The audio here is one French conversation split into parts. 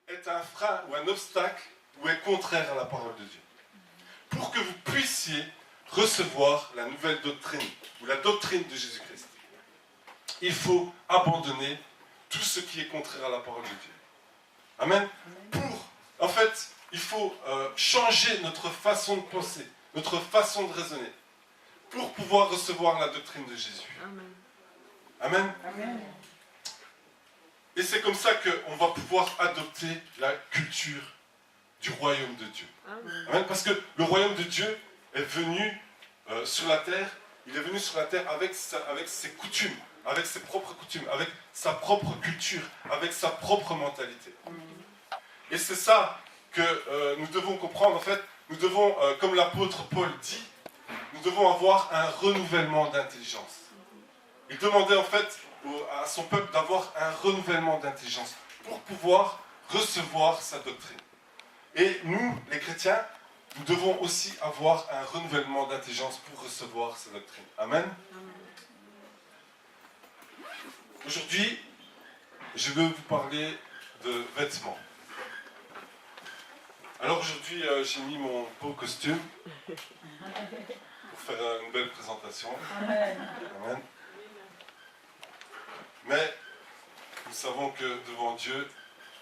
est un frein ou un obstacle ou est contraire à la parole de Dieu. Pour que vous puissiez recevoir la nouvelle doctrine ou la doctrine de Jésus-Christ, il faut abandonner tout ce qui est contraire à la parole de Dieu. Amen. En fait, il faut changer notre façon de penser, notre façon de raisonner, pour pouvoir recevoir la doctrine de Jésus. Amen. Amen. Et c'est comme ça qu'on va pouvoir adopter la culture du royaume de Dieu. Amen. Parce que le royaume de Dieu est venu sur la terre, il est venu sur la terre avec ses coutumes, avec ses propres coutumes, avec sa propre culture, avec sa propre mentalité. Et c'est ça que nous devons comprendre. En fait, nous devons, comme l'apôtre Paul dit, nous devons avoir un renouvellement d'intelligence. Il demandait en fait à son peuple d'avoir un renouvellement d'intelligence pour pouvoir recevoir sa doctrine. Et nous, les chrétiens, nous devons aussi avoir un renouvellement d'intelligence pour recevoir sa doctrine. Amen. Aujourd'hui, je veux vous parler de vêtements. Alors aujourd'hui, j'ai mis mon beau costume pour faire une belle présentation. Amen. Mais nous savons que devant Dieu,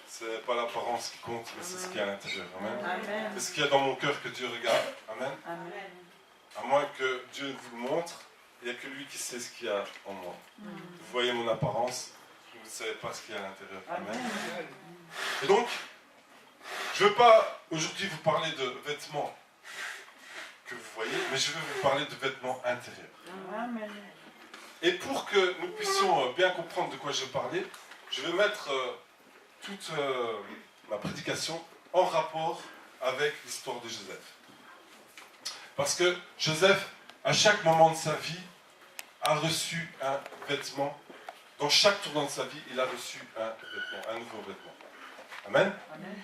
ce n'est pas l'apparence qui compte, mais c'est ce qu'il y a à l'intérieur. Amen. C'est ce qu'il y a dans mon cœur que Dieu regarde. Amen. À moins que Dieu vous le montre, il n'y a que lui qui sait ce qu'il y a en moi. Vous voyez mon apparence, vous ne savez pas ce qu'il y a à l'intérieur. Amen. Et donc, je ne veux pas aujourd'hui vous parler de vêtements que vous voyez, mais je veux vous parler de vêtements intérieurs. Amen. Et pour que nous puissions bien comprendre de quoi je parlais, je vais mettre toute ma prédication en rapport avec l'histoire de Joseph. Parce que Joseph, à chaque moment de sa vie, a reçu un vêtement. Dans chaque tournant de sa vie, il a reçu un vêtement, un nouveau vêtement. Amen. Amen.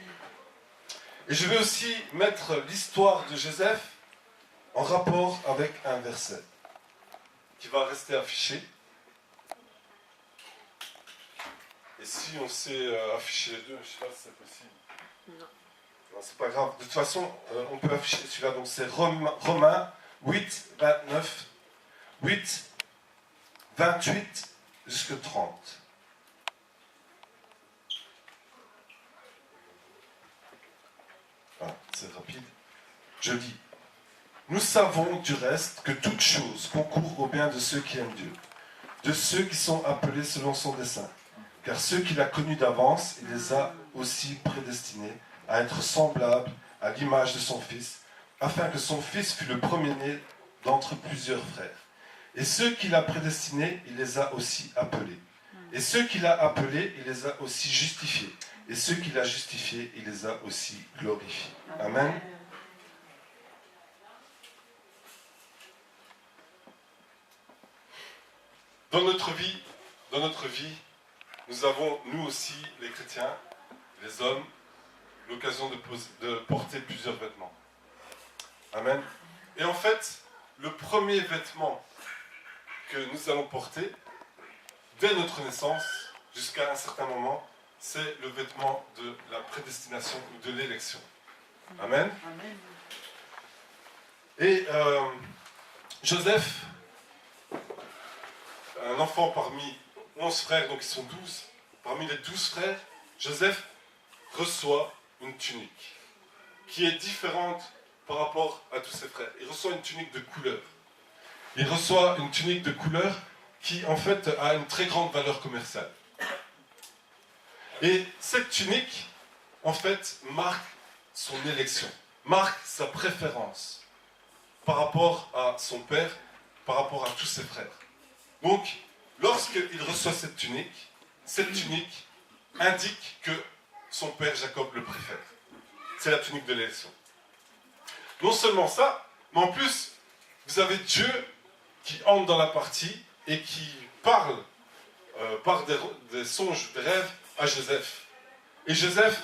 Et je vais aussi mettre l'histoire de Joseph en rapport avec un verset qui va rester affiché. Et si on sait afficher les deux, je ne sais pas si c'est possible. Non, c'est pas grave. De toute façon, on peut afficher celui-là. Donc c'est Romains 8, 29, 8, 28 jusqu'à 30. Ah, c'est rapide. Je lis. Nous savons du reste que toute chose concourt au bien de ceux qui aiment Dieu, de ceux qui sont appelés selon son dessein. Car ceux qu'il a connus d'avance, il les a aussi prédestinés à être semblables à l'image de son Fils, afin que son Fils fût le premier-né d'entre plusieurs frères. Et ceux qu'il a prédestinés, il les a aussi appelés. Et ceux qu'il a appelés, il les a aussi justifiés. Et ceux qu'il a justifiés, il les a aussi glorifiés. Amen. Dans notre vie, nous avons, nous aussi, les chrétiens, les hommes, l'occasion de porter plusieurs vêtements. Amen. Et en fait, le premier vêtement que nous allons porter, dès notre naissance, jusqu'à un certain moment, c'est le vêtement de la prédestination ou de l'élection. Amen. Amen. Et Joseph, un enfant parmi 11 frères, donc ils sont 12, parmi les 12 frères, Joseph reçoit une tunique qui est différente par rapport à tous ses frères. Il reçoit une tunique de couleur. Il reçoit une tunique de couleur qui, en fait, a une très grande valeur commerciale. Et cette tunique, en fait, marque son élection, marque sa préférence par rapport à son père, par rapport à tous ses frères. Donc, lorsqu'il reçoit cette tunique indique que son père Jacob le préfère. C'est la tunique de l'élection. Non seulement ça, mais en plus, vous avez Dieu qui entre dans la partie et qui parle par des songes, des rêves à Joseph. Et Joseph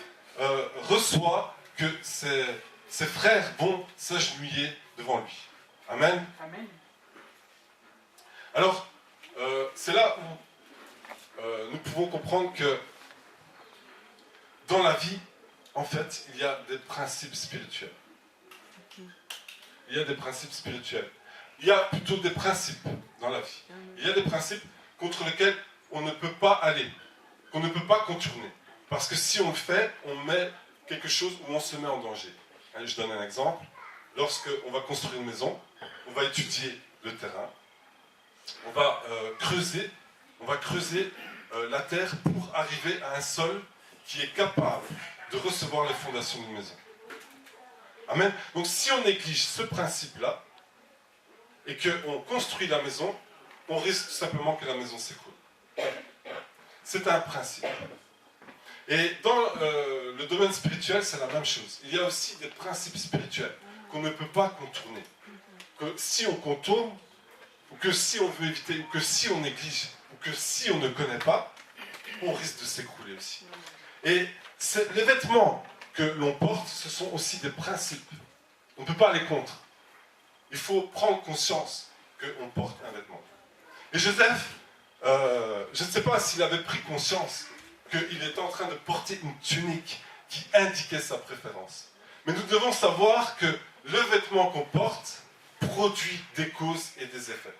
reçoit que ses frères vont s'agenouiller devant lui. Amen. Amen. Alors, c'est là où nous pouvons comprendre que dans la vie, en fait, il y a des principes spirituels. Il y a des principes spirituels. Il y a plutôt des principes dans la vie. Il y a des principes contre lesquels on ne peut pas aller, qu'on ne peut pas contourner. Parce que si on le fait, on met quelque chose où on se met en danger. Allez, je donne un exemple. Lorsqu'on va construire une maison, on va étudier le terrain, on va creuser la terre pour arriver à un sol qui est capable de recevoir les fondations d'une maison. Amen. Donc si on néglige ce principe-là, et qu'on construit la maison, on risque tout simplement que la maison s'écroule. C'est un principe. Et dans le domaine spirituel, c'est la même chose. Il y a aussi des principes spirituels qu'on ne peut pas contourner. Que si on contourne, ou que si on veut éviter, ou que si on néglige, ou que si on ne connaît pas, on risque de s'écrouler aussi. Et les vêtements que l'on porte, ce sont aussi des principes. On ne peut pas aller contre. Il faut prendre conscience qu'on porte un vêtement. Et Joseph, je ne sais pas s'il avait pris conscience qu'il était en train de porter une tunique qui indiquait sa préférence. Mais nous devons savoir que le vêtement qu'on porte produit des causes et des effets.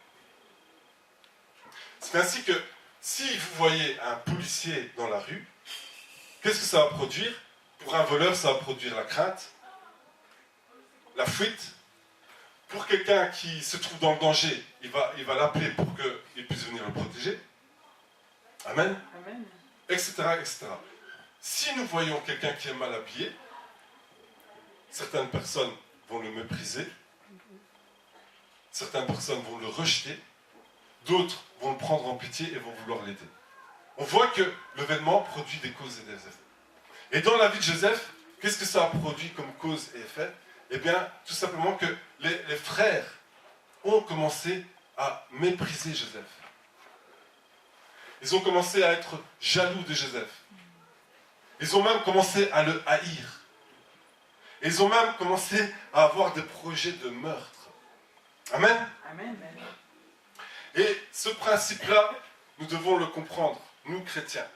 C'est ainsi que si vous voyez un policier dans la rue, qu'est-ce que ça va produire? Pour un voleur, ça va produire la crainte, la fuite. Pour quelqu'un qui se trouve dans le danger, il va l'appeler pour qu'il puisse venir le protéger. Amen. Amen. Etc., etc. Si nous voyons quelqu'un qui est mal habillé, certaines personnes vont le mépriser, certaines personnes vont le rejeter, d'autres vont le prendre en pitié et vont vouloir l'aider. On voit que le vêtement produit des causes et des effets. Et dans la vie de Joseph, qu'est-ce que ça a produit comme cause et effet? Eh bien, tout simplement que les frères ont commencé à mépriser Joseph. Ils ont commencé à être jaloux de Joseph. Ils ont même commencé à le haïr. Ils ont même commencé à avoir des projets de meurtre. Amen. Amen. Et ce principe-là, nous devons le comprendre, nous chrétiens.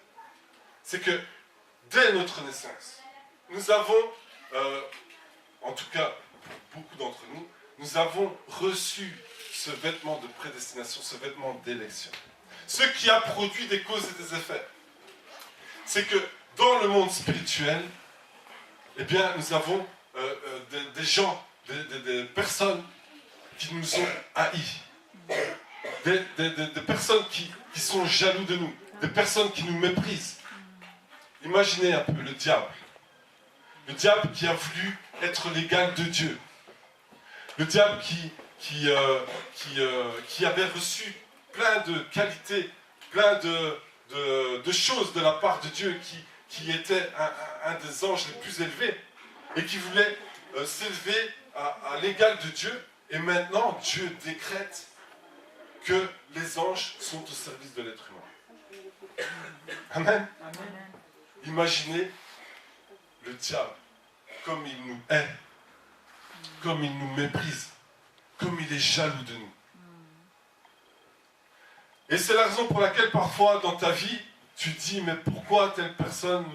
C'est que dès notre naissance, nous avons, en tout cas pour beaucoup d'entre nous, nous avons reçu ce vêtement de prédestination, ce vêtement d'élection. Ce qui a produit des causes et des effets. C'est que dans le monde spirituel, eh bien, nous avons des gens, des personnes qui nous ont haïs. Des personnes qui sont jaloux de nous. Des personnes qui nous méprisent. Imaginez un peu le diable. Le diable qui a voulu être l'égal de Dieu. Le diable qui avait reçu plein de qualités, plein de choses de la part de Dieu, qui était un des anges les plus élevés, et qui voulait s'élever à l'égal de Dieu. Et maintenant, Dieu décrète que les anges sont au service de l'être humain. Amen. Amen. Imaginez le diable, comme il nous hait, comme il nous méprise, comme il est jaloux de nous. Et c'est la raison pour laquelle parfois dans ta vie, tu dis, mais pourquoi telle personne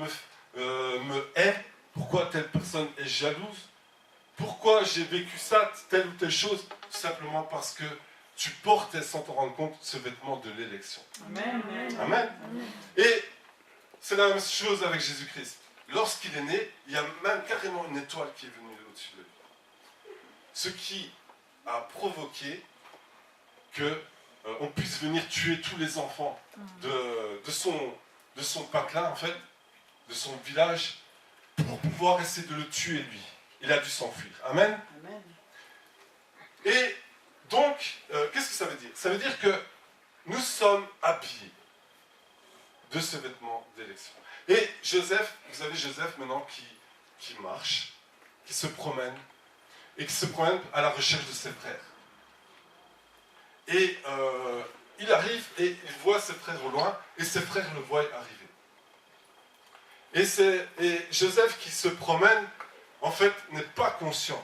me hait? Pourquoi telle personne est jalouse? Pourquoi j'ai vécu ça, telle ou telle chose? Tout simplement parce que tu portais sans t'en rendre compte ce vêtement de l'élection. Amen. Amen. Et c'est la même chose avec Jésus-Christ. Lorsqu'il est né, il y a même carrément une étoile qui est venue au-dessus de lui. Ce qui a provoqué que on puisse venir tuer tous les enfants de son patelin, en fait, de son village, pour pouvoir essayer de le tuer lui. Il a dû s'enfuir. Amen. Amen. Et donc, qu'est-ce que ça veut dire? Ça veut dire que nous sommes habillés de ce vêtement d'élection. Et Joseph, vous avez Joseph maintenant qui marche, qui se promène, et qui se promène à la recherche de ses frères. Et il arrive et il voit ses frères au loin, et ses frères le voient arriver. Et Joseph qui se promène, en fait, n'est pas conscient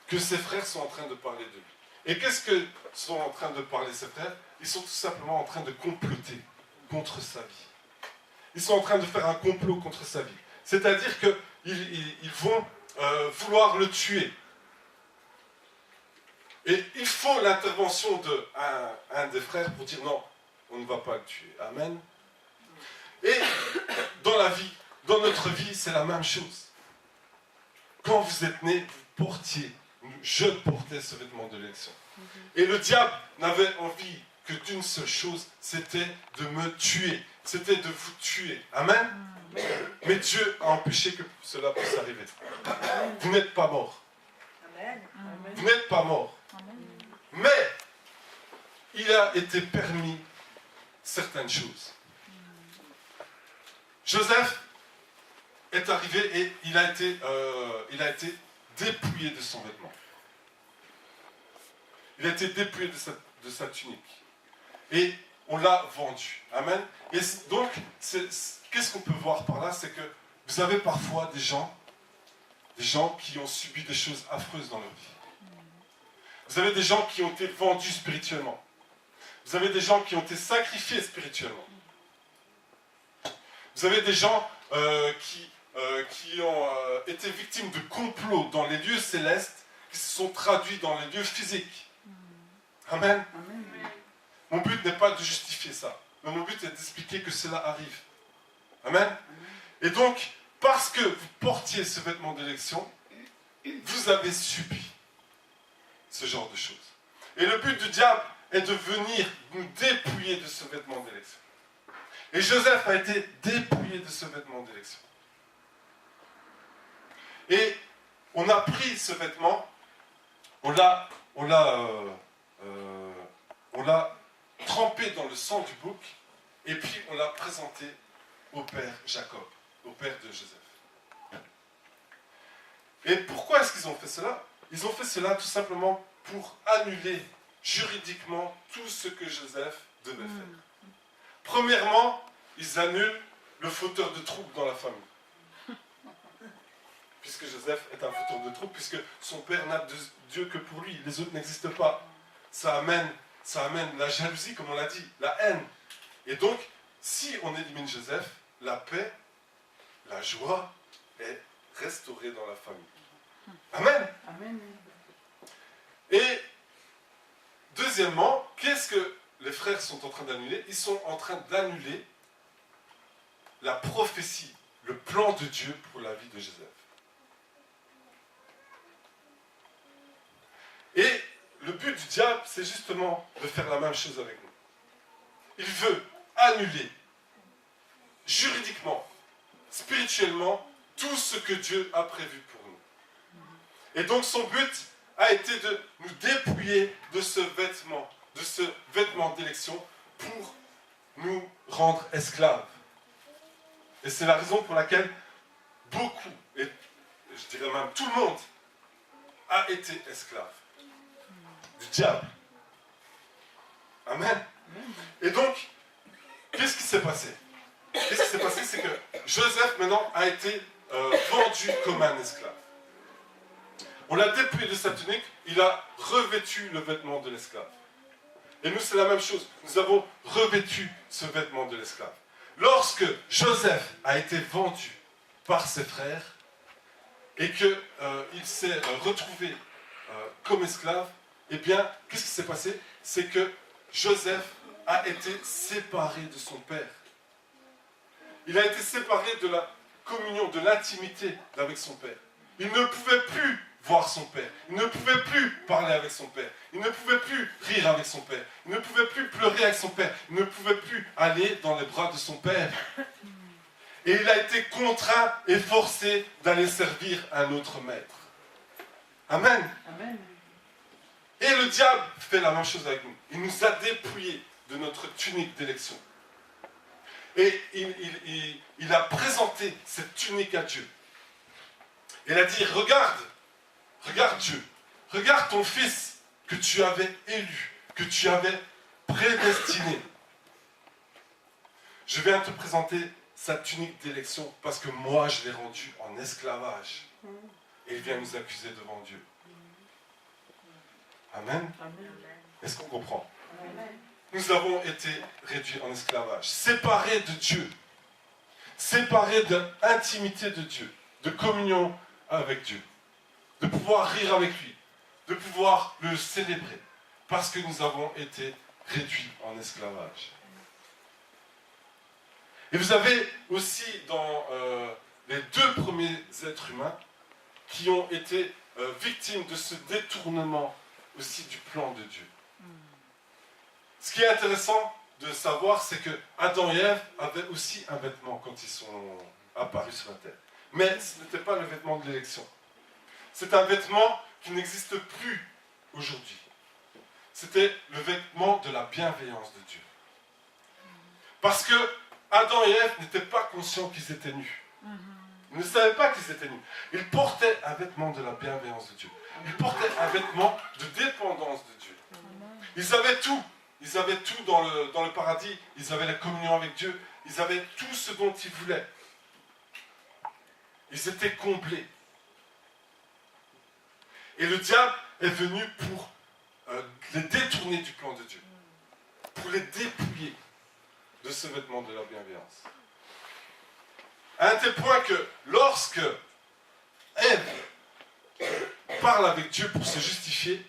que ses frères sont en train de parler de lui. Et qu'est-ce que sont en train de parler ses frères? Ils sont tout simplement en train de comploter contre sa vie. Ils sont en train de faire un complot contre sa vie. C'est-à-dire qu'ils vont vouloir le tuer. Et il faut l'intervention d'un des frères pour dire non, on ne va pas le tuer. Amen. Et dans la vie, dans notre vie, c'est la même chose. Quand vous êtes né, vous portiez, je portais ce vêtement de l'élection. Et le diable n'avait envie que d'une seule chose, c'était de me tuer. C'était de vous tuer. Amen. Mais Dieu a empêché que cela puisse arriver. Vous n'êtes pas mort. Vous n'êtes pas mort. Mais il a été permis certaines choses. Joseph est arrivé et il a été dépouillé de son vêtement. Il a été dépouillé de sa tunique. Et on l'a vendu. Amen. Et donc, qu'est-ce qu'on peut voir par là? C'est que vous avez parfois des gens qui ont subi des choses affreuses dans leur vie. Vous avez des gens qui ont été vendus spirituellement. Vous avez des gens qui ont été sacrifiés spirituellement. Vous avez des gens qui ont été victimes de complots dans les lieux célestes qui se sont traduits dans les lieux physiques. Amen. Mon but n'est pas de justifier ça, mais mon but est d'expliquer que cela arrive. Amen. Et donc, parce que vous portiez ce vêtement d'élection, vous avez subi ce genre de choses. Et le but du diable est de venir nous dépouiller de ce vêtement d'élection. Et Joseph a été dépouillé de ce vêtement d'élection. Et on a pris ce vêtement, on l'a trempé dans le sang du bouc, et puis on l'a présenté au père Jacob, au père de Joseph. Et pourquoi est-ce qu'ils ont fait cela? Ils ont fait cela tout simplement pour annuler juridiquement tout ce que Joseph devait faire. Premièrement, ils annulent le fauteur de troubles dans la famille. Puisque Joseph est un fauteur de troubles, puisque son père n'a de Dieu que pour lui, les autres n'existent pas. Ça amène la jalousie, comme on l'a dit, la haine. Et donc, si on élimine Joseph, la paix, la joie est restaurée dans la famille. Amen. Amen. Et deuxièmement, qu'est-ce que les frères sont en train d'annuler? Ils sont en train d'annuler la prophétie, le plan de Dieu pour la vie de Joseph. Et le but du diable, c'est justement de faire la même chose avec nous. Il veut annuler juridiquement, spirituellement, tout ce que Dieu a prévu pour nous. Et donc son but a été de nous dépouiller de ce vêtement d'élection pour nous rendre esclaves. Et c'est la raison pour laquelle beaucoup, et je dirais même tout le monde, a été esclave du diable. Amen. Et donc, qu'est-ce qui s'est passé? Qu'est-ce qui s'est passé? C'est que Joseph maintenant a été vendu comme un esclave. On l'a dépouillé de sa tunique, il a revêtu le vêtement de l'esclave. Et nous, c'est la même chose. Nous avons revêtu ce vêtement de l'esclave. Lorsque Joseph a été vendu par ses frères et qu'il s'est retrouvé comme esclave, eh bien, qu'est-ce qui s'est passé? C'est que Joseph a été séparé de son père. Il a été séparé de la communion, de l'intimité avec son père. Il ne pouvait plus voir son père. Il ne pouvait plus parler avec son père. Il ne pouvait plus rire avec son père. Il ne pouvait plus pleurer avec son père. Il ne pouvait plus aller dans les bras de son père. Et il a été contraint et forcé d'aller servir un autre maître. Amen. Amen. Et le diable fait la même chose avec nous. Il nous a dépouillés de notre tunique d'élection. Et il a présenté cette tunique à Dieu. Il a dit, regarde Dieu, regarde ton fils que tu avais élu, que tu avais prédestiné. Je viens te présenter sa tunique d'élection parce que moi je l'ai rendu en esclavage. Et il vient nous accuser devant Dieu. Amen. Est-ce qu'on comprend? Nous avons été réduits en esclavage, séparés de Dieu. séparés de l'intimité de Dieu, de communion avec Dieu, de pouvoir rire avec lui, de pouvoir le célébrer, parce que nous avons été réduits en esclavage. Et vous avez aussi dans les deux premiers êtres humains qui ont été victimes de ce détournement aussi du plan de Dieu. Ce qui est intéressant de savoir, c'est que Adam et Ève avaient aussi un vêtement quand ils sont apparus sur la terre. Mais ce n'était pas le vêtement de l'élection. C'est un vêtement qui n'existe plus aujourd'hui. C'était le vêtement de la bienveillance de Dieu. Parce que Adam et Ève n'étaient pas conscients qu'ils étaient nus. Ils ne savaient pas qu'ils étaient nus. Ils portaient un vêtement de la bienveillance de Dieu. Ils portaient un vêtement de dépendance de Dieu. Ils avaient tout. Ils avaient tout dans le paradis. Ils avaient la communion avec Dieu. Ils avaient tout ce dont ils voulaient. Ils étaient comblés. Et le diable est venu pour les détourner du plan de Dieu. Pour les dépouiller de ce vêtement de la bienveillance. À un tel point que lorsque Ève parle avec Dieu pour se justifier,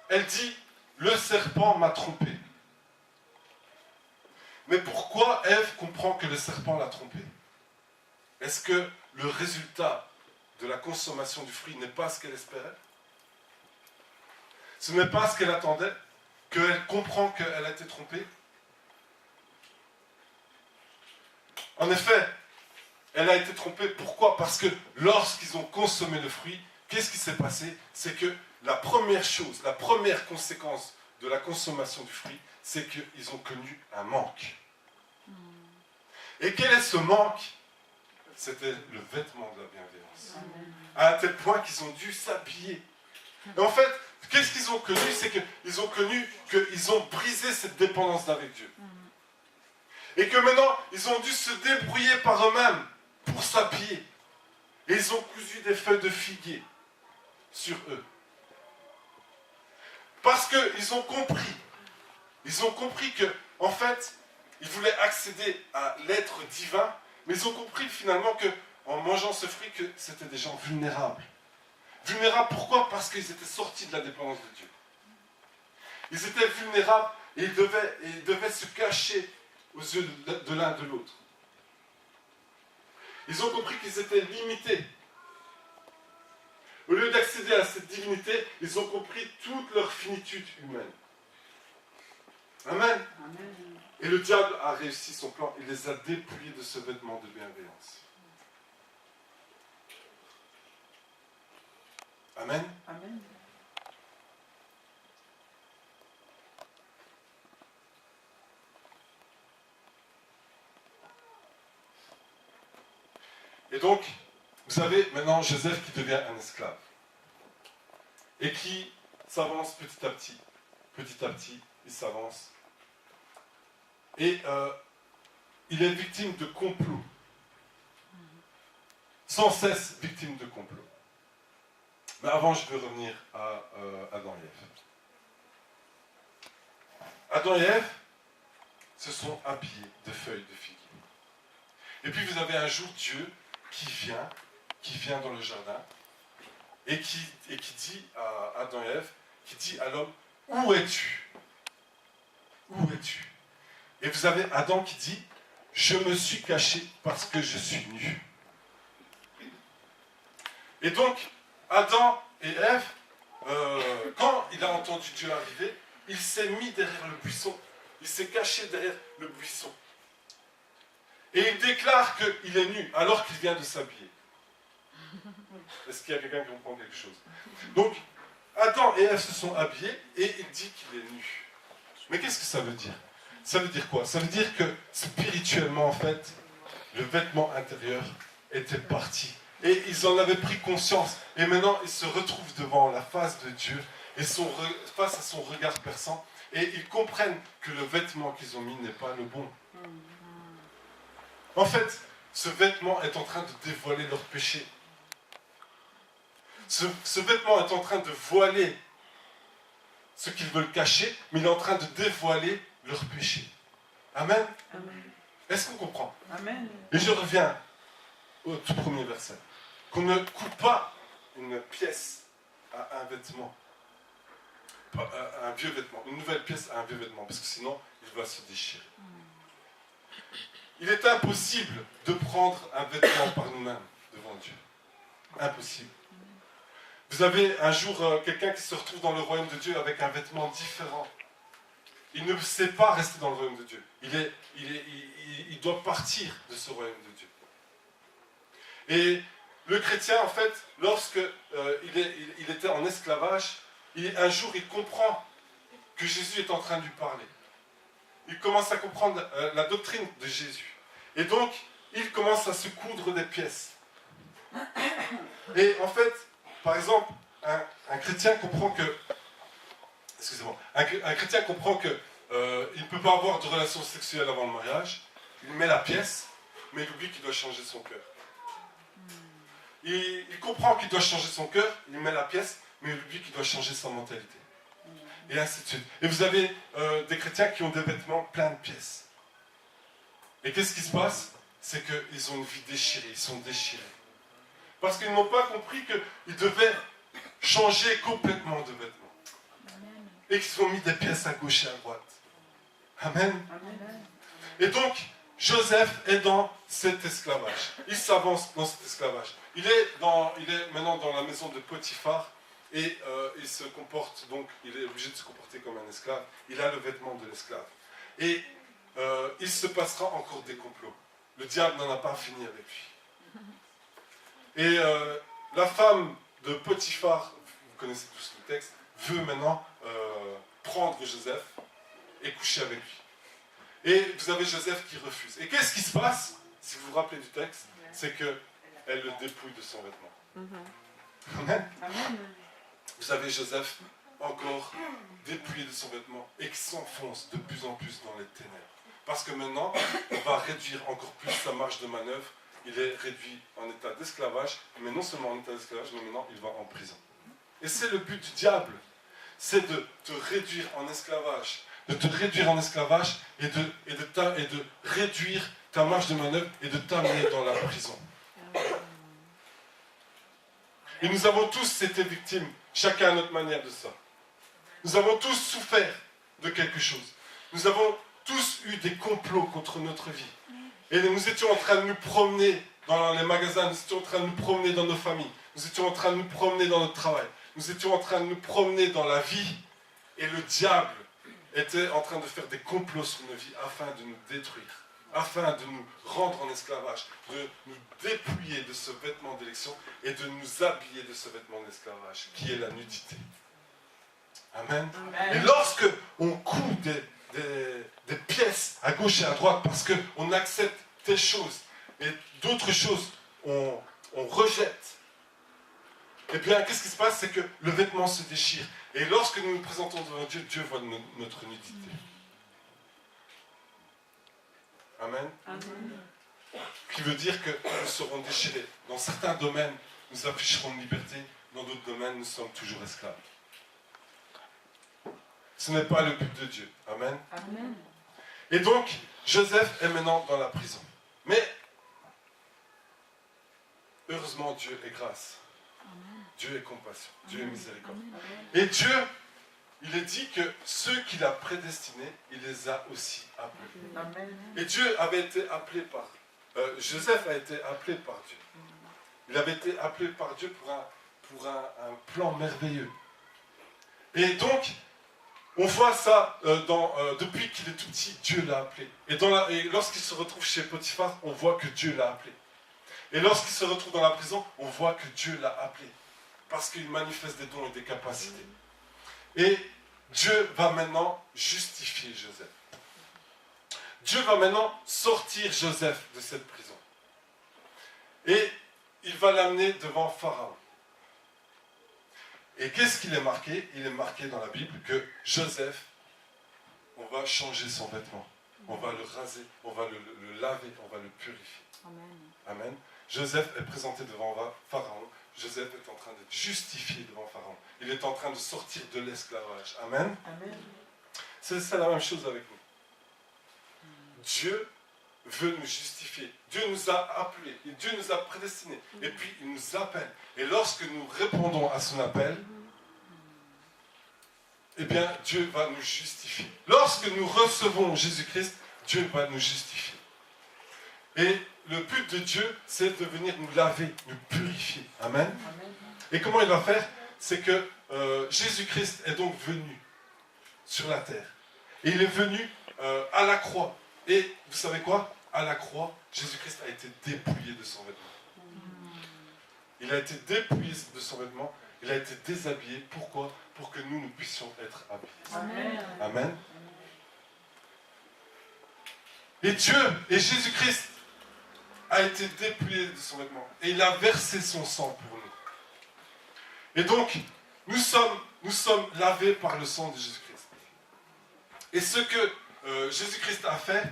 elle dit « Le serpent m'a trompé ». Mais pourquoi Ève comprend que le serpent l'a trompé? Est-ce que le résultat de la consommation du fruit n'est pas ce qu'elle espérait? Ce n'est pas ce qu'elle attendait? Qu'elle comprend qu'elle a été trompée? En effet, elle a été trompée. Pourquoi? Parce que lorsqu'ils ont consommé le fruit, qu'est-ce qui s'est passé? C'est que la première chose, la première conséquence de la consommation du fruit, c'est qu'ils ont connu un manque. Et quel est ce manque? C'était le vêtement de la bienveillance. À un tel point qu'ils ont dû s'habiller. Et en fait, qu'est-ce qu'ils ont connu? C'est qu'ils ont connu qu'ils ont brisé cette dépendance d'avec Dieu. Et que maintenant, ils ont dû se débrouiller par eux-mêmes pour s'habiller. Et ils ont cousu des feuilles de figuier sur eux. Parce qu'ils ont compris. Ils ont compris que, en fait, ils voulaient accéder à l'être divin, mais ils ont compris finalement qu'en mangeant ce fruit, que c'était des gens vulnérables. Vulnérables pourquoi? Parce qu'ils étaient sortis de la dépendance de Dieu. Ils étaient vulnérables et ils devaient se cacher aux yeux de l'un de l'autre. Ils ont compris qu'ils étaient limités. Au lieu d'accéder à cette divinité, ils ont compris toute leur finitude humaine. Amen. Amen. Et le diable a réussi son plan. Il les a dépouillés de ce vêtement de bienveillance. Amen. Amen. Et donc, vous avez maintenant Joseph qui devient un esclave. Et qui s'avance petit à petit. Petit à petit, il s'avance. Et il est victime de complots. Sans cesse victime de complots. Mais avant, je veux revenir à Adam et Ève. Adam et Ève se sont habillés de feuilles de figuier. Et puis vous avez un jour Dieu qui vient dans le jardin, et qui dit à Adam et Ève, qui dit à l'homme, où es-tu? Où es-tu? Et vous avez Adam qui dit, je me suis caché parce que je suis nu. Et donc, Adam et Ève, quand il a entendu Dieu arriver, il s'est mis derrière le buisson. Il s'est caché derrière le buisson. Et il déclare qu'il est nu alors qu'il vient de s'habiller. Est-ce qu'il y a quelqu'un qui comprend quelque chose? Donc, Adam et Ève se sont habillés et il dit qu'il est nu. Mais qu'est-ce que ça veut dire? Ça veut dire quoi? Ça veut dire que spirituellement, en fait, le vêtement intérieur était parti. Et ils en avaient pris conscience. Et maintenant, ils se retrouvent devant la face de Dieu et face à son regard perçant. Et ils comprennent que le vêtement qu'ils ont mis n'est pas le bon. En fait, ce vêtement est en train de dévoiler leur péché. Ce vêtement est en train de voiler ce qu'ils veulent cacher, mais il est en train de dévoiler leur péché. Amen. Amen. Est-ce qu'on comprend? Amen. Et je reviens au tout premier verset. Qu'on ne coupe pas une pièce à un vêtement, à un vieux vêtement, une nouvelle pièce à un vieux vêtement, parce que sinon, il va se déchirer. Il est impossible de prendre un vêtement par nous-mêmes devant Dieu. Impossible. Vous avez un jour quelqu'un qui se retrouve dans le royaume de Dieu avec un vêtement différent. Il ne sait pas rester dans le royaume de Dieu. Il doit partir de ce royaume de Dieu. Et le chrétien, en fait, lorsque il était en esclavage, un jour il comprend que Jésus est en train de lui parler. Il commence à comprendre la doctrine de Jésus. Et donc, il commence à se coudre des pièces. Et en fait, par exemple, un chrétien comprend que... Excusez-moi. Un chrétien comprend que il ne peut pas avoir de relations sexuelles avant le mariage. Il met la pièce, mais il oublie qu'il doit changer son cœur. Il comprend qu'il doit changer son cœur, il met la pièce, mais il oublie qu'il doit changer sa mentalité. Et ainsi de suite. Et vous avez des chrétiens qui ont des vêtements pleins de pièces. Et qu'est-ce qui se passe? C'est qu'ils ont une vie déchirée, ils sont déchirés. Parce qu'ils n'ont pas compris qu'ils devaient changer complètement de vêtements. Et qu'ils ont mis des pièces à gauche et à droite. Amen. Et donc, Joseph est dans cet esclavage. Il s'avance dans cet esclavage. Il est maintenant dans la maison de Potiphar et il se comporte, donc il est obligé de se comporter comme un esclave. Il a le vêtement de l'esclave. Et il se passera encore des complots. Le diable n'en a pas fini avec lui. Et la femme de Potiphar, vous connaissez tous le texte, veut maintenant prendre Joseph et coucher avec lui. Et vous avez Joseph qui refuse. Et qu'est-ce qui se passe, si vous vous rappelez du texte, c'est qu'elle le dépouille de son vêtement. Amen. Vous avez Joseph encore dépouillé de son vêtement et qui s'enfonce de plus en plus dans les ténèbres. Parce que maintenant, on va réduire encore plus sa marge de manœuvre. Il est réduit en état d'esclavage, mais non seulement en état d'esclavage, mais maintenant il va en prison. Et c'est le but du diable, c'est de te réduire en esclavage, et de réduire ta marge de manœuvre et de t'amener dans la prison. Et nous avons tous été victimes, chacun à notre manière de ça. Nous avons tous souffert de quelque chose. Nous avons tous eu des complots contre notre vie. Et nous étions en train de nous promener dans les magasins, nous étions en train de nous promener dans nos familles, nous étions en train de nous promener dans notre travail, nous étions en train de nous promener dans la vie, et le diable était en train de faire des complots sur nos vies afin de nous détruire, afin de nous rendre en esclavage, de nous dépouiller de ce vêtement d'élection et de nous habiller de ce vêtement d'esclavage, qui est la nudité. Amen. Amen. Et lorsque on coud des pièces à gauche et à droite parce qu'on accepte des choses et d'autres choses on rejette, eh bien, qu'est-ce qui se passe? C'est que le vêtement se déchire. Et lorsque nous nous présentons devant Dieu, Dieu voit notre nudité. Amen. Amen. Ce qui veut dire que nous serons déchirés. Dans certains domaines, nous afficherons une liberté. Dans d'autres domaines, nous sommes toujours esclaves. Ce n'est pas le but de Dieu. Amen. Amen. Et donc, Joseph est maintenant dans la prison. Mais, heureusement, Dieu est grâce. Amen. Dieu est compassion. Dieu est miséricorde. Amen. Et Dieu, il est dit que ceux qu'il a prédestinés, il les a aussi appelés. Amen. Et Dieu avait été appelé par... Joseph a été appelé par Dieu. Il avait été appelé par Dieu pour un plan merveilleux. Et donc, on voit ça depuis qu'il est tout petit, Dieu l'a appelé. Et lorsqu'il se retrouve chez Potiphar, on voit que Dieu l'a appelé. Et lorsqu'il se retrouve dans la prison, on voit que Dieu l'a appelé. Parce qu'il manifeste des dons et des capacités. Et Dieu va maintenant justifier Joseph. Dieu va maintenant sortir Joseph de cette prison. Et il va l'amener devant Pharaon. Et qu'est-ce qu'il est marqué? Il est marqué dans la Bible que Joseph, on va changer son vêtement. On va le raser, on va le laver, on va le purifier. Amen. Amen. Joseph est présenté devant Pharaon. Joseph est en train d'être justifié devant Pharaon. Il est en train de sortir de l'esclavage. Amen. Amen. C'est la même chose avec nous. Dieu veut nous justifier. Dieu nous a appelés, et Dieu nous a prédestinés, et puis il nous appelle. Et lorsque nous répondons à son appel, eh bien, Dieu va nous justifier. Lorsque nous recevons Jésus-Christ, Dieu va nous justifier. Et le but de Dieu, c'est de venir nous laver, nous purifier. Amen. Et comment il va faire? C'est que Jésus-Christ est donc venu sur la terre. Et il est venu à la croix. Et vous savez quoi? À la croix, Jésus-Christ a été dépouillé de son vêtement. Il a été dépouillé de son vêtement. Il a été déshabillé. Pourquoi? Pour que nous puissions être habillés. Amen. Amen. Et Dieu, et Jésus-Christ, a été dépouillé de son vêtement. Et il a versé son sang pour nous. Et donc, nous sommes lavés par le sang de Jésus-Christ. Et ce que Jésus-Christ a fait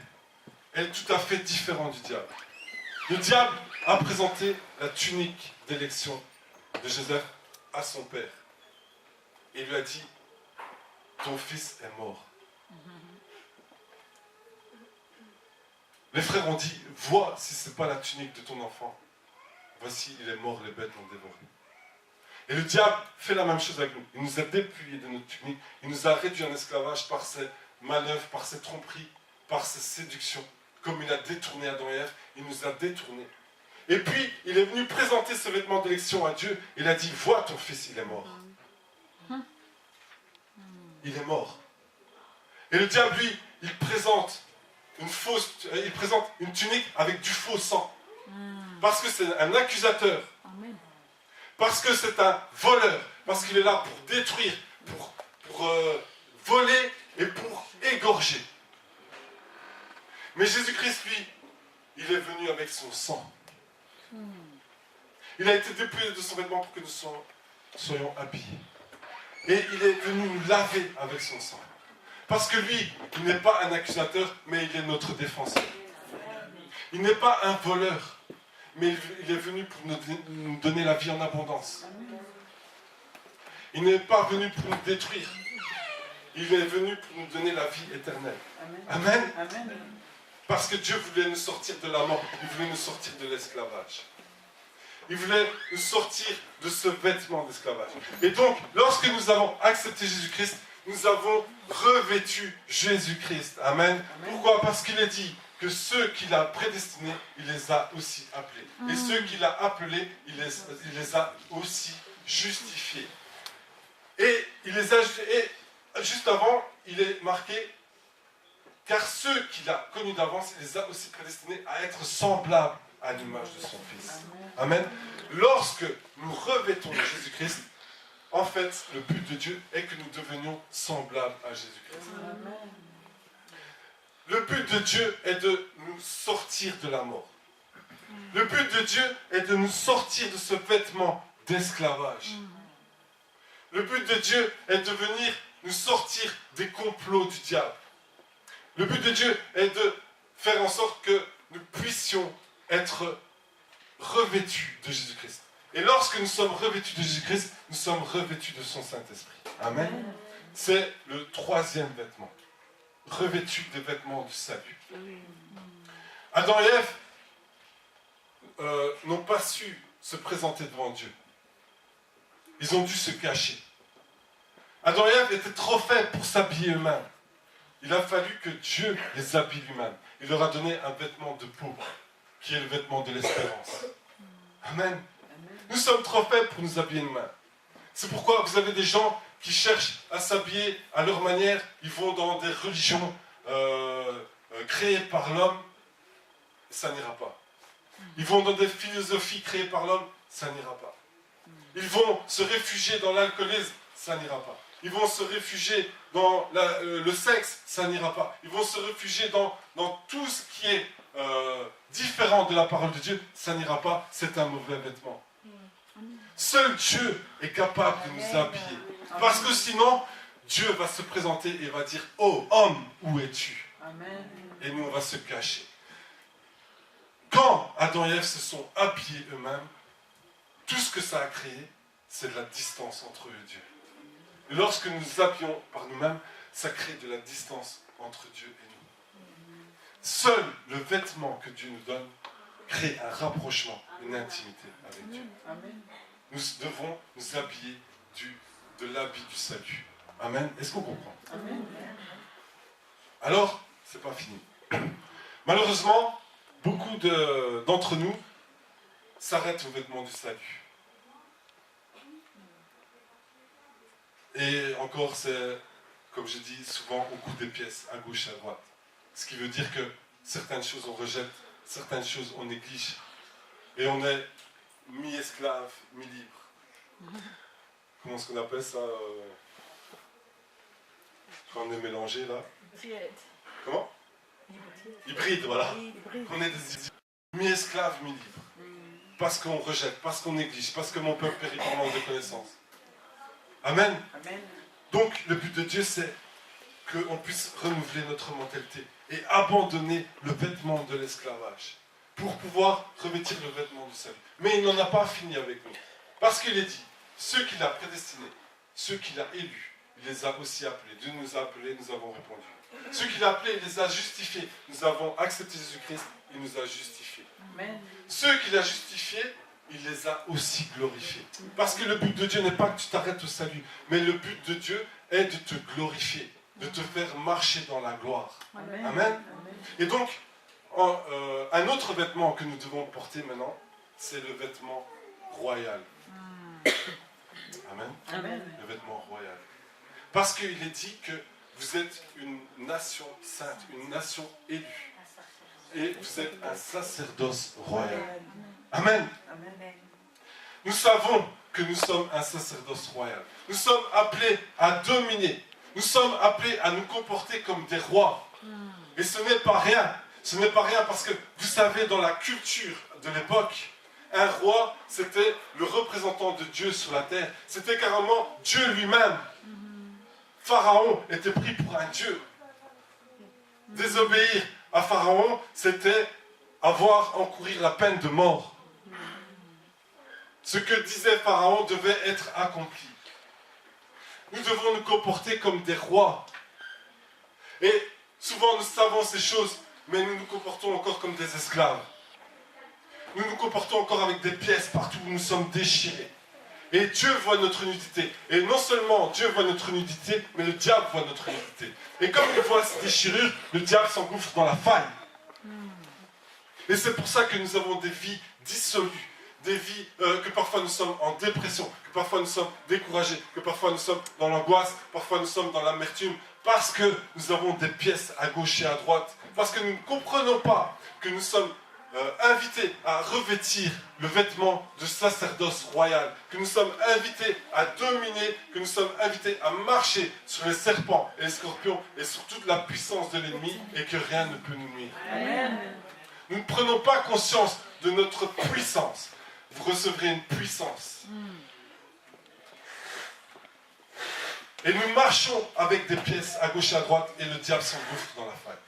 est tout à fait différent du diable. Le diable a présenté la tunique d'élection de Joseph à son père. Et il lui a dit, ton fils est mort. Les frères ont dit, vois si ce n'est pas la tunique de ton enfant. Voici, il est mort, les bêtes l'ont dévoré. Et le diable fait la même chose avec nous. Il nous a dépouillés de notre tunique. Il nous a réduits en esclavage par ses manœuvres, par ses tromperies, par ses séductions. Comme il a détourné Adam et Ève, il nous a détournés. Et puis, il est venu présenter ce vêtement d'élection à Dieu. Il a dit, vois ton fils, il est mort. Il est mort. Et le diable, lui, il présente une tunique avec du faux sang. Parce que c'est un accusateur. Parce que c'est un voleur. Parce qu'il est là pour détruire, pour voler et pour égorger. Mais Jésus-Christ, lui, il est venu avec son sang. Il a été dépouillé de son vêtement pour que nous soyons habillés. Et il est venu nous laver avec son sang. Parce que lui, il n'est pas un accusateur, mais il est notre défenseur. Il n'est pas un voleur, mais il est venu pour nous donner la vie en abondance. Il n'est pas venu pour nous détruire. Il est venu pour nous donner la vie éternelle. Amen. Parce que Dieu voulait nous sortir de la mort. Il voulait nous sortir de l'esclavage. Il voulait nous sortir de ce vêtement d'esclavage. Et donc, lorsque nous avons accepté Jésus-Christ, nous avons revêtu Jésus-Christ. Amen. Pourquoi? Parce qu'il est dit que ceux qu'il a prédestinés, il les a aussi appelés. Et ceux qu'il a appelés, il les a aussi justifiés. Et juste avant, il est marqué, car ceux qu'il a connus d'avance, il les a aussi prédestinés à être semblables à l'image de son Fils. Amen. Lorsque nous revêtons Jésus-Christ, en fait, le but de Dieu est que nous devenions semblables à Jésus-Christ. Le but de Dieu est de nous sortir de la mort. Le but de Dieu est de nous sortir de ce vêtement d'esclavage. Le but de Dieu est de venir nous sortir des complots du diable. Le but de Dieu est de faire en sorte que nous puissions être revêtus de Jésus-Christ. Et lorsque nous sommes revêtus de Jésus-Christ, nous sommes revêtus de son Saint-Esprit. Amen. C'est le troisième vêtement. Revêtus des vêtements du salut. Adam et Ève n'ont pas su se présenter devant Dieu. Ils ont dû se cacher. Adam et Ève étaient trop faibles pour s'habiller eux-mêmes. Il a fallu que Dieu les habille lui-même. Il leur a donné un vêtement de peau, qui est le vêtement de l'espérance. Amen. Nous sommes trop faibles pour nous habiller nous-mêmes. C'est pourquoi vous avez des gens qui cherchent à s'habiller à leur manière. Ils vont dans des religions créées par l'homme. Ça n'ira pas. Ils vont dans des philosophies créées par l'homme. Ça n'ira pas. Ils vont se réfugier dans l'alcoolisme. Ça n'ira pas. Ils vont se réfugier dans le sexe. Ça n'ira pas. Ils vont se réfugier dans tout ce qui est différent de la parole de Dieu. Ça n'ira pas. C'est un mauvais vêtement. Seul Dieu est capable de nous habiller. Parce que sinon, Dieu va se présenter et va dire, « Oh, homme, où es-tu » Et nous, on va se cacher. Quand Adam et Ève se sont habillés eux-mêmes, tout ce que ça a créé, c'est de la distance entre eux et Dieu. Et lorsque nous nous habillons par nous-mêmes, ça crée de la distance entre Dieu et nous. Seul le vêtement que Dieu nous donne crée un rapprochement, une intimité avec Dieu. Amen. Nous devons nous habiller de l'habit du salut. Amen. Est-ce qu'on comprend? Amen. Alors, c'est pas fini. Malheureusement, beaucoup d'entre nous s'arrêtent au vêtement du salut. Et encore, c'est, comme je dis souvent, au coup des pièces, à gauche et à droite. Ce qui veut dire que certaines choses on rejette, certaines choses on néglige. Et on est mi-esclave, mi-libre. Comment est-ce qu'on appelle ça quand on est mélangé là? Comment? Hybride, voilà. On est des mi-esclaves, mi-libres. Parce qu'on rejette, parce qu'on néglige, parce que mon peuple périt par manque de connaissance. Amen. Amen. Donc le but de Dieu, c'est qu'on puisse renouveler notre mentalité et abandonner le vêtement de l'esclavage pour pouvoir revêtir le vêtement du salut. Mais il n'en a pas fini avec nous. Parce qu'il est dit, ceux qu'il a prédestinés, ceux qu'il a élus, il les a aussi appelés. Dieu nous a appelés, nous avons répondu. Ceux qu'il a appelés, il les a justifiés. Nous avons accepté Jésus-Christ, il nous a justifiés. Amen. Ceux qu'il a justifiés, il les a aussi glorifiés. Parce que le but de Dieu n'est pas que tu t'arrêtes au salut, mais le but de Dieu est de te glorifier, de te faire marcher dans la gloire. Amen. Amen. Et donc, un autre vêtement que nous devons porter maintenant, c'est le vêtement royal. Amen. Amen. Le vêtement royal. Parce qu'il est dit que vous êtes une nation sainte, une nation élue. Et vous êtes un sacerdoce royal. Amen. Amen. Nous savons que nous sommes un sacerdoce royal. Nous sommes appelés à dominer. Nous sommes appelés à nous comporter comme des rois. Et ce n'est pas rien. Ce n'est pas rien parce que, vous savez, dans la culture de l'époque, un roi, c'était le représentant de Dieu sur la terre. C'était carrément Dieu lui-même. Pharaon était pris pour un dieu. Désobéir à Pharaon, c'était encourir la peine de mort. Ce que disait Pharaon devait être accompli. Nous devons nous comporter comme des rois. Et souvent nous savons ces choses, mais nous nous comportons encore comme des esclaves. Nous nous comportons encore avec des pièces partout où nous sommes déchirés. Et Dieu voit notre nudité. Et non seulement Dieu voit notre nudité, mais le diable voit notre nudité. Et comme il voit ces déchirures, le diable s'engouffre dans la faille. Et c'est pour ça que nous avons des vies dissolues. Des vies que parfois nous sommes en dépression, que parfois nous sommes découragés, que parfois nous sommes dans l'angoisse, parfois nous sommes dans l'amertume, parce que nous avons des pièces à gauche et à droite, parce que nous ne comprenons pas que nous sommes invités à revêtir le vêtement de sacerdoce royal, que nous sommes invités à dominer, que nous sommes invités à marcher sur les serpents et les scorpions et sur toute la puissance de l'ennemi et que rien ne peut nous nuire. Amen. Nous ne prenons pas conscience de notre puissance. Vous recevrez une puissance. Et nous marchons avec des pièces à gauche et à droite et le diable s'engouffre dans la faille.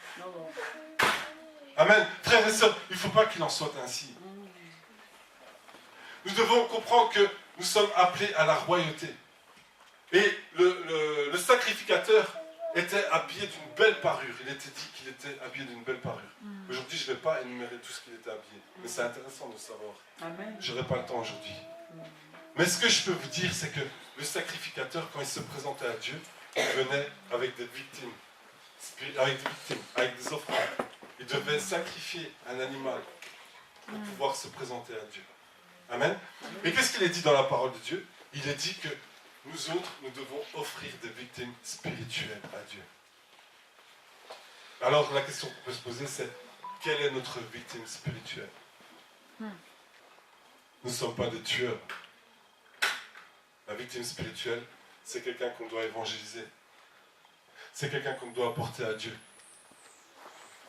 Amen. Frères et sœurs, il ne faut pas qu'il en soit ainsi. Nous devons comprendre que nous sommes appelés à la royauté. Et le sacrificateur était habillé d'une belle parure. Il était dit qu'il était habillé d'une belle parure. Aujourd'hui, je ne vais pas énumérer tout ce qu'il était habillé. Mais c'est intéressant de savoir. Amen. Je n'aurai pas le temps aujourd'hui. Mais ce que je peux vous dire, c'est que le sacrificateur, quand il se présentait à Dieu, il venait avec des victimes, avec des offrandes. Il devait sacrifier un animal pour pouvoir se présenter à Dieu. Amen. Et qu'est-ce qu'il est dit dans la parole de Dieu? Il est dit que nous autres, nous devons offrir des victimes spirituelles à Dieu. Alors la question qu'on peut se poser, c'est quelle est notre victime spirituelle? Nous ne sommes pas des tueurs. La victime spirituelle, c'est quelqu'un qu'on doit évangéliser. C'est quelqu'un qu'on doit apporter à Dieu.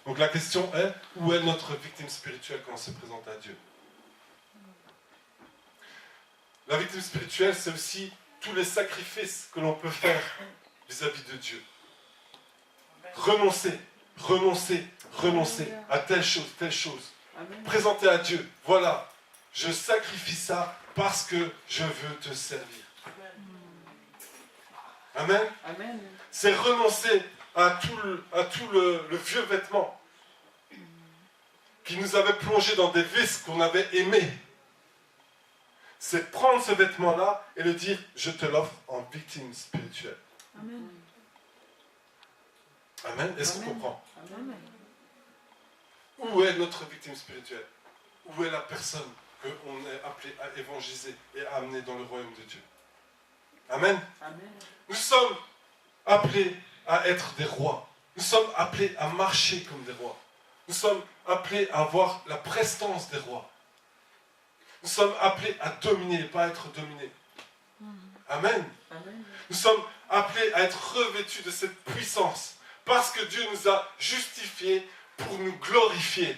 Donc la question est, où est notre victime spirituelle quand on se présente à Dieu? La victime spirituelle, c'est aussi tous les sacrifices que l'on peut faire vis-à-vis de Dieu. Renoncer à telle chose. Présenter à Dieu, voilà, je sacrifie ça parce que je veux te servir. Amen. Amen. C'est renoncer à tout le vieux vêtement qui nous avait plongés dans des vices qu'on avait aimés. C'est prendre ce vêtement-là et le dire, je te l'offre en victime spirituelle. Amen. Amen. Est-ce qu'on comprend? Amen. Où est notre victime spirituelle? Où est la personne qu'on est appelé à évangéliser et à amener dans le royaume de Dieu? Amen. Amen. Nous sommes appelés à être des rois. Nous sommes appelés à marcher comme des rois. Nous sommes appelés à avoir la prestance des rois. Nous sommes appelés à dominer et pas à être dominés. Amen. Amen. Nous sommes appelés à être revêtus de cette puissance parce que Dieu nous a justifiés pour nous glorifier.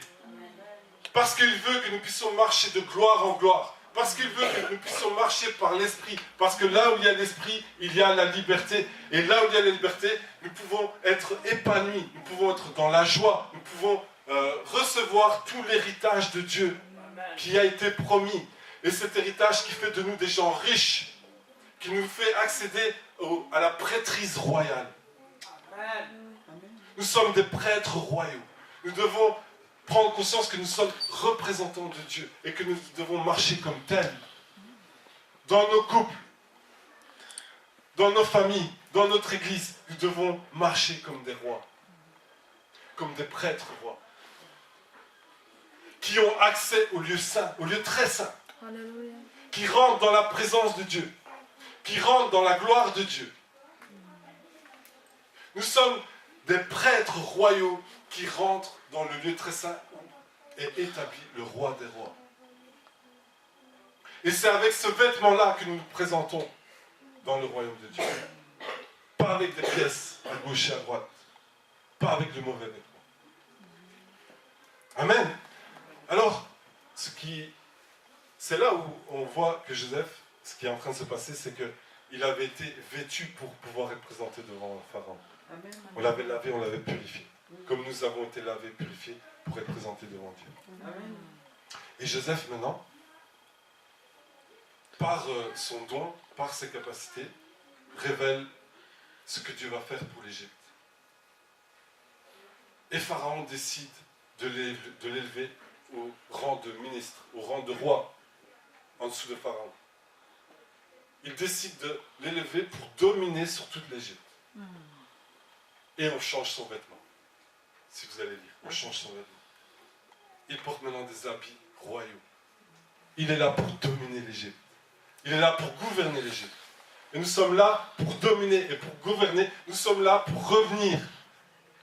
Parce qu'il veut que nous puissions marcher de gloire en gloire. Parce qu'il veut que nous puissions marcher par l'Esprit. Parce que là où il y a l'Esprit, il y a la liberté. Et là où il y a la liberté, nous pouvons être épanouis. Nous pouvons être dans la joie. Nous pouvons recevoir tout l'héritage de Dieu qui a été promis. Et cet héritage qui fait de nous des gens riches, qui nous fait accéder à la prêtrise royale. Nous sommes des prêtres royaux. Nous devons prendre conscience que nous sommes représentants de Dieu et que nous devons marcher comme tels. Dans nos couples, dans nos familles, dans notre église, nous devons marcher comme des rois, comme des prêtres rois, qui ont accès au lieu saint, au lieu très saint, Alléluia. qui rentrent dans la présence de Dieu, qui rentrent dans la gloire de Dieu. Nous sommes des prêtres royaux qui rentrent dans le lieu très saint où est établi le roi des rois. Et c'est avec ce vêtement-là que nous nous présentons dans le royaume de Dieu. Pas avec des pièces à gauche et à droite. Pas avec de mauvais vêtements. Amen. Alors, c'est là où on voit que Joseph, ce qui est en train de se passer, c'est qu'il avait été vêtu pour pouvoir être présenté devant le Pharaon. Amen. On l'avait lavé, on l'avait purifié. Comme nous avons été lavés, purifiés pour être présentés devant Dieu. Amen. Et Joseph, maintenant, par son don, par ses capacités, révèle ce que Dieu va faire pour l'Égypte. Et Pharaon décide de l'élever au rang de ministre, au rang de roi, en dessous de Pharaon. Il décide de l'élever pour dominer sur toute l'Égypte. Et on change son vêtement. Si vous allez lire, on change son vêtement. Il porte maintenant des habits royaux. Il est là pour dominer l'Égypte. Il est là pour gouverner l'Égypte. Et nous sommes là pour dominer et pour gouverner. Nous sommes là pour revenir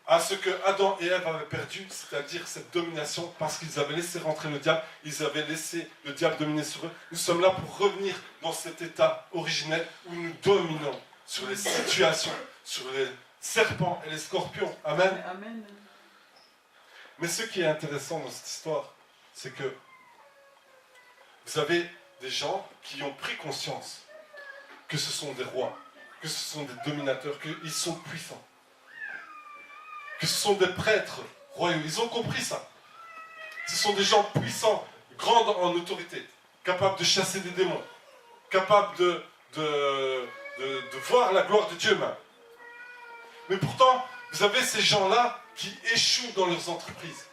à ce que Adam et Ève avaient perdu, c'est-à-dire cette domination, parce qu'ils avaient laissé rentrer le diable, ils avaient laissé le diable dominer sur eux. Nous sommes là pour revenir dans cet état originel où nous dominons sur les situations, sur les serpents et les scorpions. Amen. Amen. Mais ce qui est intéressant dans cette histoire, c'est que vous avez des gens qui ont pris conscience que ce sont des rois, que ce sont des dominateurs, qu'ils sont puissants, que ce sont des prêtres royaux. Ils ont compris ça. Ce sont des gens puissants, grands en autorité, capables de chasser des démons, capables de voir la gloire de Dieu même. Mais pourtant, vous avez ces gens-là qui échouent dans leurs entreprises,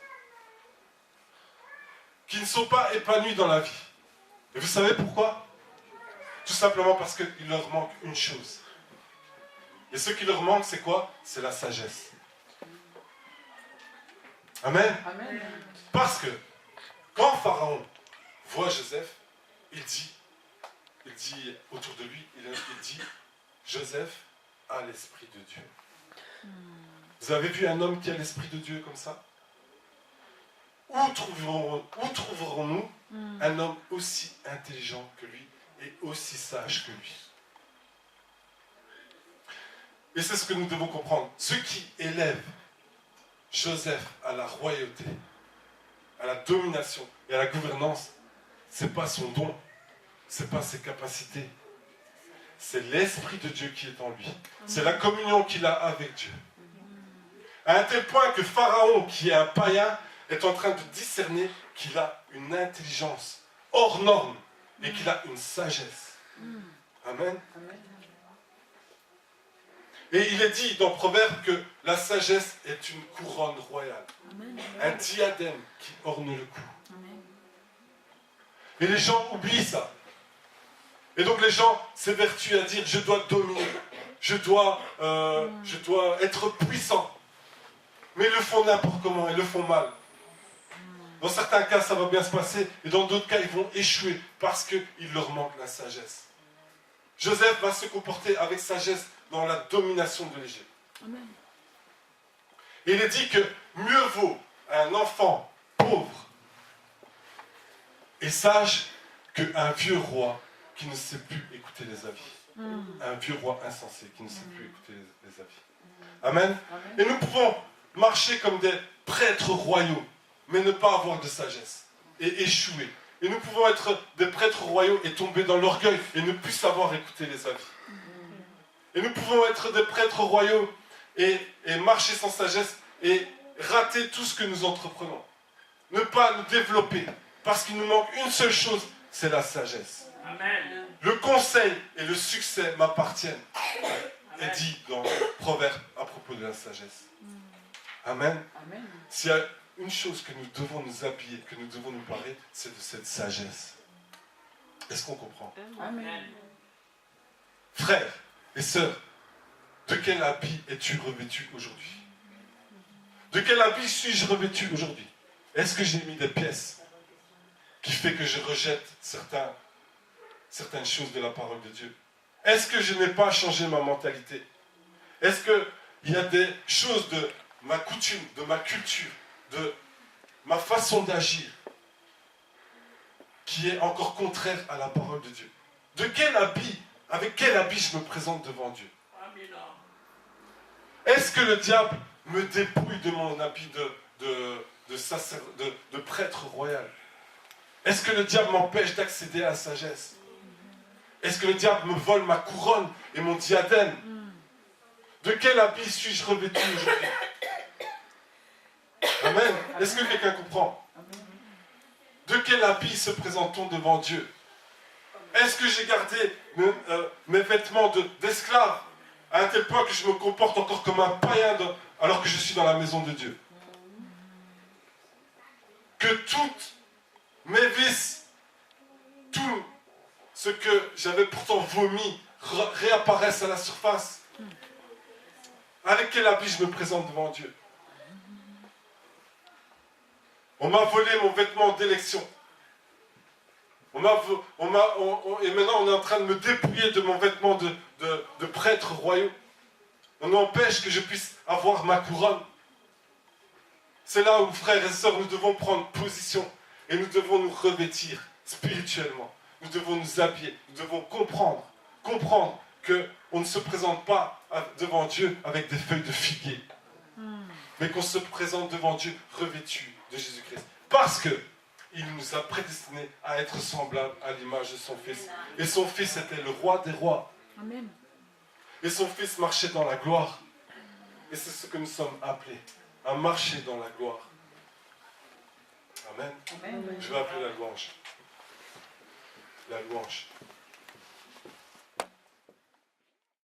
qui ne sont pas épanouis dans la vie. Et vous savez pourquoi? Tout simplement parce qu'il leur manque une chose. Et ce qui leur manque, c'est quoi? C'est la sagesse. Amen. Amen. Parce que quand Pharaon voit Joseph, il dit autour de lui, il dit, Joseph a l'esprit de Dieu. Vous avez vu un homme qui a l'esprit de Dieu comme ça? Où trouverons-nous un homme aussi intelligent que lui et aussi sage que lui? Et c'est ce que nous devons comprendre. Ce qui élève Joseph à la royauté, à la domination et à la gouvernance, ce n'est pas son don, ce n'est pas ses capacités. C'est l'Esprit de Dieu qui est en lui. C'est la communion qu'il a avec Dieu. À un tel point que Pharaon, qui est un païen, est en train de discerner qu'il a une intelligence hors norme et qu'il a une sagesse. Amen. Amen. Et il est dit dans Proverbe que la sagesse est une couronne royale. Amen. Un diadème qui orne le cou. Amen. Et les gens oublient ça. Et donc les gens s'évertuent à dire je dois dominer, je dois être puissant. Mais ils le font n'importe comment, ils le font mal. Dans certains cas, ça va bien se passer, et dans d'autres cas, ils vont échouer parce qu'il leur manque la sagesse. Joseph va se comporter avec sagesse dans la domination de l'Égypte. Amen. Et il est dit que mieux vaut un enfant pauvre et sage qu'un vieux roi qui ne sait plus écouter les avis. Un vieux roi insensé qui ne sait plus écouter les avis. Amen. Amen. Et nous pouvons marcher comme des prêtres royaux, mais ne pas avoir de sagesse et échouer. Et nous pouvons être des prêtres royaux et tomber dans l'orgueil et ne plus savoir écouter les avis. Et nous pouvons être des prêtres royaux et marcher sans sagesse et rater tout ce que nous entreprenons. Ne pas nous développer parce qu'il nous manque une seule chose, c'est la sagesse. Amen. Le conseil et le succès m'appartiennent, est dit dans Proverbe à propos de la sagesse. Amen. Amen. S'il y a une chose que nous devons nous habiller, que nous devons nous parler, c'est de cette sagesse. Est-ce qu'on comprend? Amen. Frères et sœurs, de quel habit es-tu revêtu aujourd'hui? De quel habit suis-je revêtu aujourd'hui? Est-ce que j'ai mis des pièces qui fait que je rejette certaines choses de la parole de Dieu? Est-ce que je n'ai pas changé ma mentalité? Est-ce qu'il y a des choses de ma coutume, de ma culture, de ma façon d'agir qui est encore contraire à la parole de Dieu? De quel habit, avec quel habit je me présente devant Dieu? Amen. Est-ce que le diable me dépouille de mon habit de prêtre royal? Est-ce que le diable m'empêche d'accéder à la sagesse? Est-ce que le diable me vole ma couronne et mon diadème? De quel habit suis-je revêtu aujourd'hui? Amen. Est-ce que quelqu'un comprend? De quel habit se présente-t-on devant Dieu? Est-ce que j'ai gardé mes vêtements d'esclave à un tel point que je me comporte encore comme un païen alors que je suis dans la maison de Dieu? Que toutes mes vices, tout ce que j'avais pourtant vomi réapparaisse à la surface. Avec quel habit je me présente devant Dieu? On m'a volé mon vêtement d'élection. Et maintenant on est en train de me dépouiller de mon vêtement de prêtre royaux. On empêche que je puisse avoir ma couronne. C'est là où, frères et sœurs, nous devons prendre position et nous devons nous revêtir spirituellement. Nous devons nous habiller, nous devons comprendre qu'on ne se présente pas devant Dieu avec des feuilles de figuier, mais qu'on se présente devant Dieu revêtu de Jésus-Christ. Parce qu'il nous a prédestinés à être semblables à l'image de son Fils. Et son Fils était le roi des rois. Amen. Et son Fils marchait dans la gloire. Et c'est ce que nous sommes appelés, à marcher dans la gloire. Amen. Amen. Je vais appeler la louange. La louange.